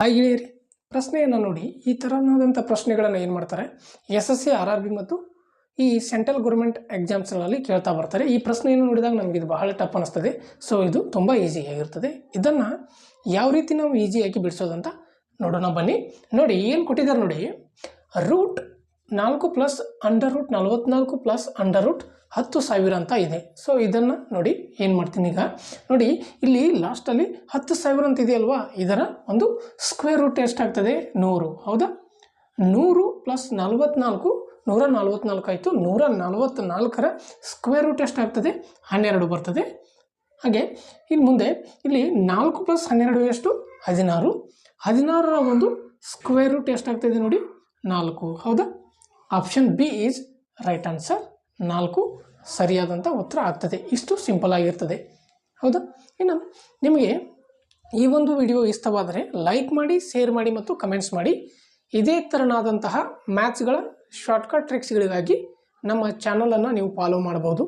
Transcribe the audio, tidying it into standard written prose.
Hi ಗೆಳೆಯರಿ, ಪ್ರಶ್ನೆಯನ್ನು ನೋಡಿ. ಈ ಥರನಾದಂಥ ಪ್ರಶ್ನೆಗಳನ್ನು ಏನು ಮಾಡ್ತಾರೆ, SSC RRB ಮತ್ತು ಈ ಸೆಂಟ್ರಲ್ ಗೌರ್ಮೆಂಟ್ ಎಕ್ಸಾಮ್ಸ್ಗಳಲ್ಲಿ ಕೇಳ್ತಾ ಬರ್ತಾರೆ. ಈ ಪ್ರಶ್ನೆಯನ್ನು ನೋಡಿದಾಗ ನಮಗೆ ಇದು ಬಹಳ ಟಫ್ ಅನ್ನಿಸ್ತದೆ. ಸೊ ಇದು ತುಂಬ ಈಸಿಯಾಗಿರ್ತದೆ. ಇದನ್ನು ಯಾವ ರೀತಿ ನಾವು ಈಸಿಯಾಗಿ ಬಿಡಿಸೋದಂತ ನೋಡೋಣ ಬನ್ನಿ. ನೋಡಿ ಏನು ಕೊಟ್ಟಿದ್ದಾರೆ ನೋಡಿ, root 4 plus under root 44 plus under root 10,000 ಅಂತ ಇದೆ. ಸೊ ಇದನ್ನು ನೋಡಿ ಏನು ಮಾಡ್ತೀನಿ ಈಗ ನೋಡಿ, ಇಲ್ಲಿ ಲಾಸ್ಟಲ್ಲಿ 10,000 ಅಂತ ಇದೆಯಲ್ವಾ, ಇದರ ಒಂದು ಸ್ಕ್ವೇರ್ ರೂಟ್ ಎಷ್ಟಾಗ್ತದೆ 100. ಹೌದಾ, 100 ಪ್ಲಸ್ 44 144 ಆಯಿತು. 144ರ ಸ್ಕ್ವೇರ್ ರೂಟ್ ಎಷ್ಟಾಗ್ತದೆ 12 ಬರ್ತದೆ. ಹಾಗೆ ಇನ್ನು ಮುಂದೆ ಇಲ್ಲಿ 4 ಪ್ಲಸ್ 12 ಎಷ್ಟು 16. 16ರ ಒಂದು ಸ್ಕ್ವೇರ್ ರೂಟ್ ಎಷ್ಟಾಗ್ತದೆ ನೋಡಿ 4. ಹೌದಾ, option B is right answer. 4 ಸರಿಯಾದಂಥ ಉತ್ತರ ಆಗ್ತದೆ. ಇಷ್ಟು ಸಿಂಪಲ್ ಆಗಿರ್ತದೆ. ಹೌದಾ, ಇನ್ನು ನಿಮಗೆ ಈ ಒಂದು ವಿಡಿಯೋ ಇಷ್ಟವಾದರೆ ಲೈಕ್ ಮಾಡಿ, ಶೇರ್ ಮಾಡಿ ಮತ್ತು ಕಮೆಂಟ್ಸ್ ಮಾಡಿ. ಇದೇ ಥರನಾದಂತಹ ಮ್ಯಾಥ್ಸ್ಗಳ ಶಾರ್ಟ್ಕಟ್ ಟ್ರಿಕ್ಸ್ಗಳಿಗಾಗಿ ನಮ್ಮ ಚಾನಲನ್ನು ನೀವು ಫಾಲೋ ಮಾಡಬಹುದು.